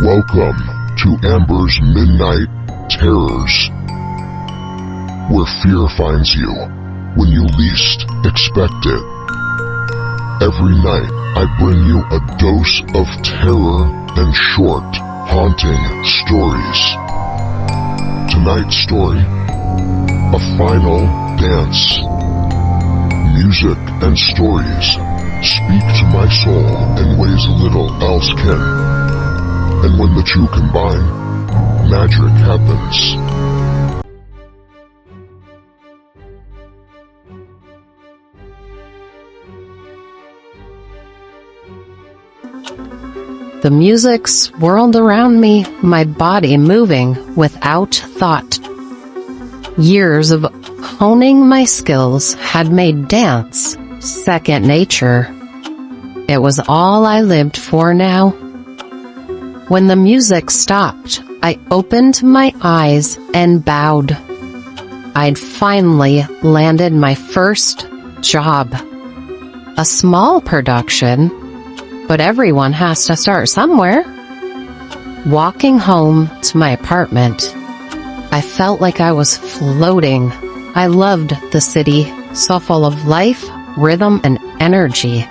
Welcome to Amber's Midnight Terrors, where fear finds you when you least expect it. Every night, I bring you a dose of terror and short, haunting stories. Tonight's story, a final dance. Music and stories speak to my soul in ways little else can. And when the two combine, magic happens. The music swirled around me, my body moving without thought. Years of honing my skills had made dance second nature. It was all I lived for now. When the music stopped, I opened my eyes and bowed. I'd finally landed my first job. A small production, but everyone has to start somewhere. Walking home to my apartment, I felt like I was floating. I loved the city, so full of life, rhythm, and energy.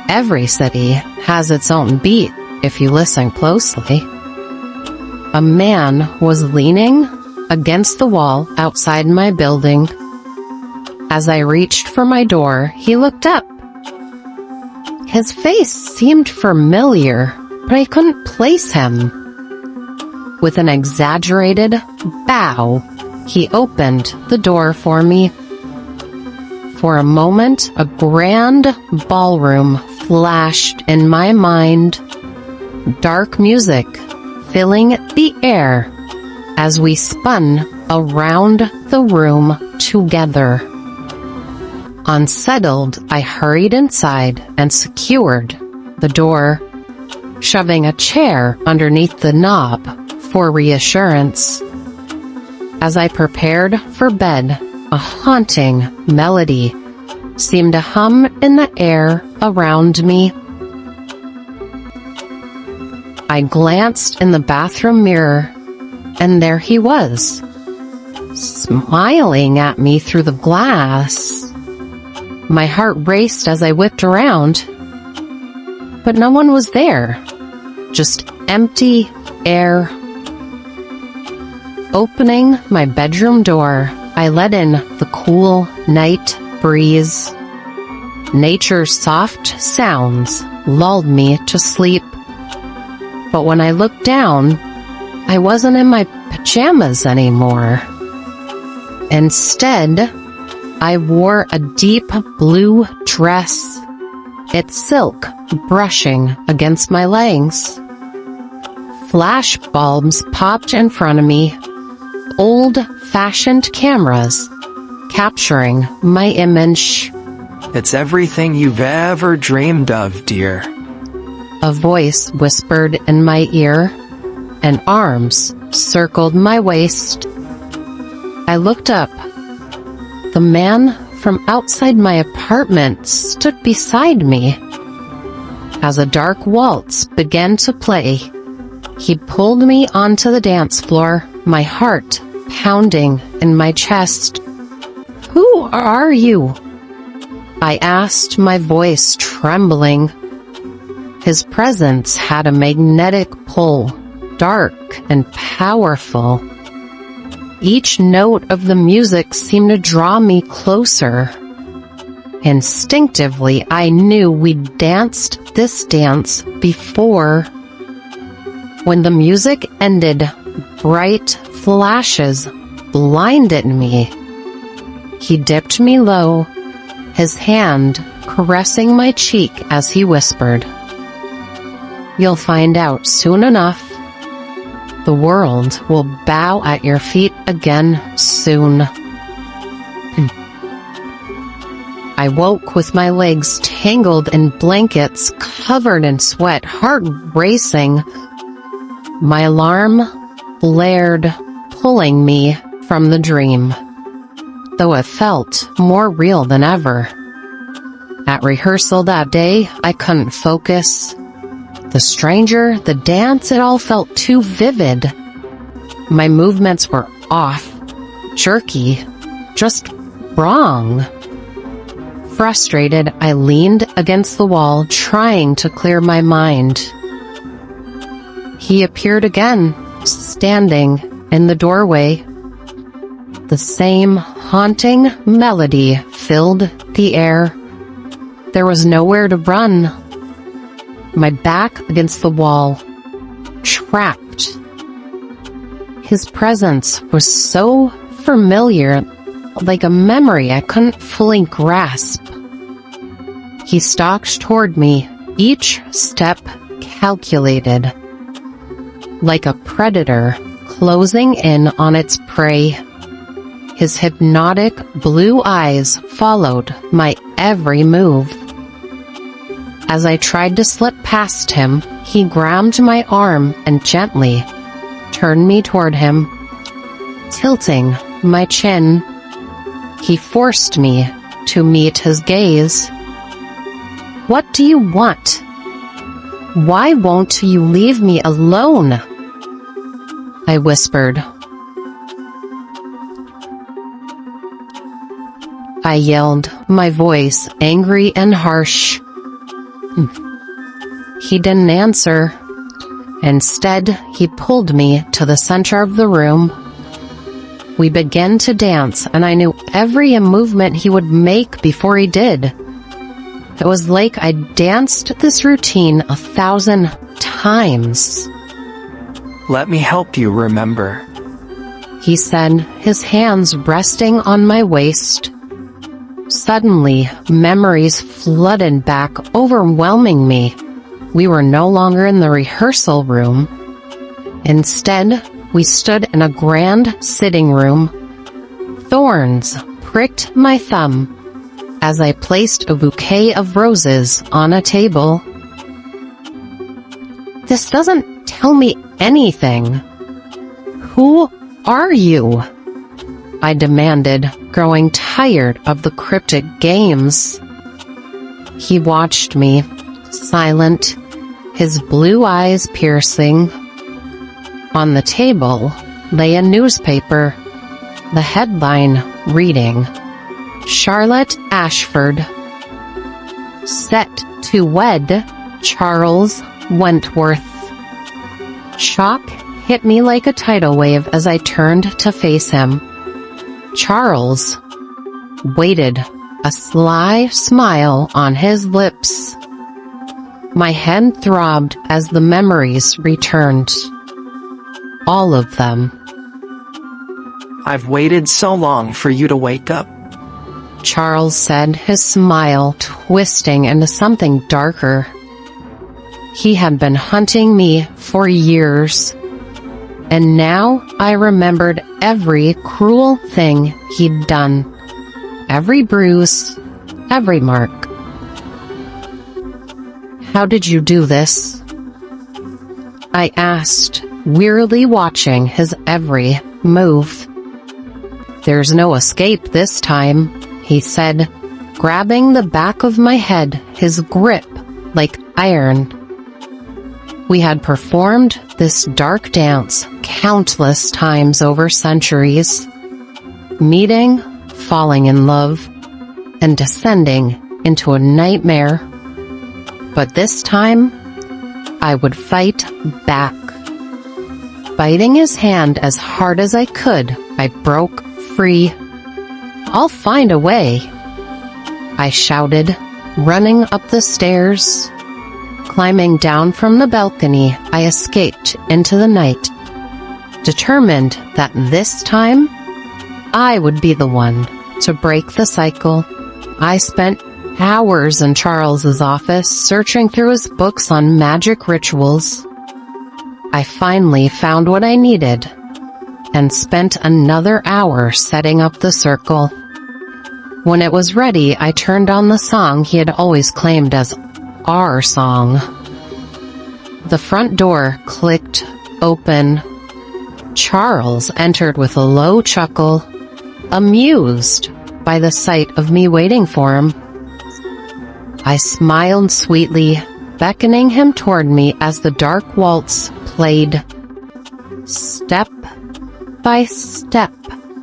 Every city has its own beat if you listen closely. A man was leaning against the wall outside my building. As I reached for my door, he looked up. His face seemed familiar, but I couldn't place him. With an exaggerated bow, he opened the door for me. For a moment, a grand ballroom flashed in my mind. Dark music filling the air as we spun around the room together. Unsettled, I hurried inside and secured the door, shoving a chair underneath the knob for reassurance. As I prepared for bed, a haunting melody seemed to hum in the air around me. I glanced in the bathroom mirror, and there he was, smiling at me through the glass. My heart raced as I whipped around, but no one was there, just empty air. Opening my bedroom door, I let in the cool night breeze. Nature's soft sounds lulled me to sleep. But when I looked down, I wasn't in my pajamas anymore. Instead, I wore a deep blue dress, its silk brushing against my legs. Flash bulbs popped in front of me, old-fashioned cameras capturing my image. It's everything you've ever dreamed of, dear. A voice whispered in my ear, and arms circled my waist. I looked up. The man from outside my apartment stood beside me. As a dark waltz began to play, he pulled me onto the dance floor, my heart pounding in my chest. "Who are you?" I asked, my voice trembling. His presence had a magnetic pull, dark and powerful. Each note of the music seemed to draw me closer. Instinctively, I knew we'd danced this dance before. When the music ended, bright flashes blinded me. He dipped me low, his hand caressing my cheek as he whispered, "You'll find out soon enough. The world will bow at your feet again soon." I woke with my legs tangled in blankets, covered in sweat, heart racing. My alarm blared, pulling me from the dream, though it felt more real than ever. At rehearsal that day, I couldn't focus. The stranger, the dance, it all felt too vivid. My movements were off, jerky, just wrong. Frustrated, I leaned against the wall, trying to clear my mind. He appeared again, standing in the doorway. The same haunting melody filled the air. There was nowhere to run. My back against the wall, trapped. His presence was so familiar, like a memory I couldn't fully grasp. He stalked toward me, each step calculated, like a predator closing in on its prey. His hypnotic blue eyes followed my every move. As I tried to slip past him, he grabbed my arm and gently turned me toward him. Tilting my chin, he forced me to meet his gaze. "What do you want? Why won't you leave me alone?" I whispered. I yelled, my voice angry and harsh. He didn't answer. Instead, he pulled me to the center of the room. We began to dance, and I knew every movement he would make before he did. It was like I danced this routine 1,000 times. Let me help you remember, he said, his hands resting on my waist. Suddenly, memories flooded back, overwhelming me. We were no longer in the rehearsal room. Instead, we stood in a grand sitting room. Thorns pricked my thumb as I placed a bouquet of roses on a table. "This doesn't tell me anything. Who are you?" I demanded, growing tired of the cryptic games. He watched me, silent, his blue eyes piercing. On the table lay a newspaper, the headline reading, "Charlotte Ashford, set to wed Charles Wentworth." Shock hit me like a tidal wave as I turned to face him. Charles waited, a sly smile on his lips. My head throbbed as the memories returned. All of them. I've waited so long for you to wake up. Charles said, his smile twisting into something darker. He had been hunting me for years, and now I remembered every cruel thing he'd done, every bruise, every mark. "How did you do this?" I asked, wearily watching his every move. "There's no escape this time," he said, grabbing the back of my head, his grip like iron. We had performed this dark dance countless times over centuries, meeting, falling in love, and descending into a nightmare. But this time, I would fight back. Biting his hand as hard as I could, I broke free. "I'll find a way," I shouted, running up the stairs. Climbing down from the balcony, I escaped into the night, determined that this time, I would be the one to break the cycle. I spent hours in Charles's office, searching through his books on magic rituals. I finally found what I needed, and spent another hour setting up the circle. When it was ready, I turned on the song he had always claimed as our song. The front door clicked open. Charles entered with a low chuckle, amused by the sight of me waiting for him. I smiled sweetly, beckoning him toward me as the dark waltz played. Step by step,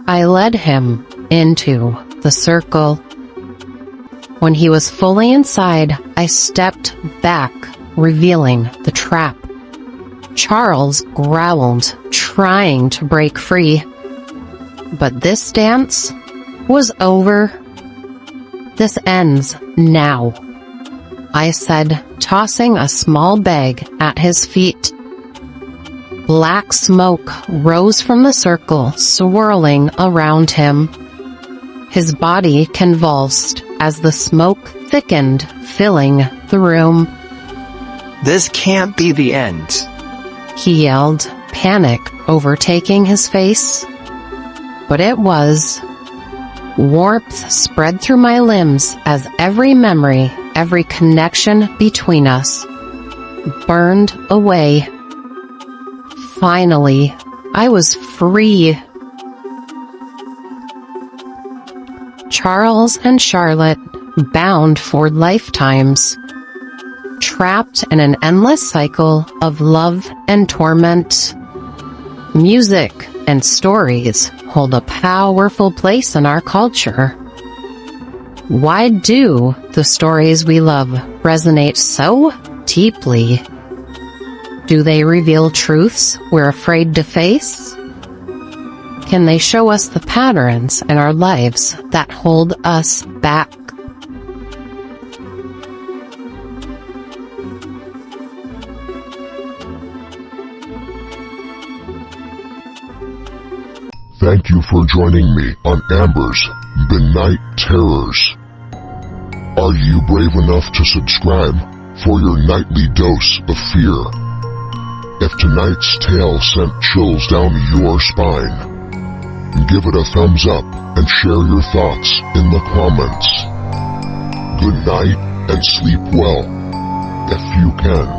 I led him into the circle. When he was fully inside, I stepped back, revealing the trap. Charles growled, trying to break free. But this dance was over. This ends now, I said, tossing a small bag at his feet. Black smoke rose from the circle, swirling around him. His body convulsed as the smoke thickened, filling the room. This can't be the end. He yelled, panic overtaking his face. But it was. Warmth spread through my limbs as every memory, every connection between us, burned away. Finally, I was free. Charles and Charlotte, bound for lifetimes, trapped in an endless cycle of love and torment. Music and stories hold a powerful place in our culture. Why do the stories we love resonate so deeply? Do they reveal truths we're afraid to face? Can they show us the patterns in our lives that hold us back? Thank you for joining me on Amber's Midnight Terrors. Are you brave enough to subscribe for your nightly dose of fear? If tonight's tale sent chills down your spine, give it a thumbs up and share your thoughts in the comments. Good night and sleep well, if you can.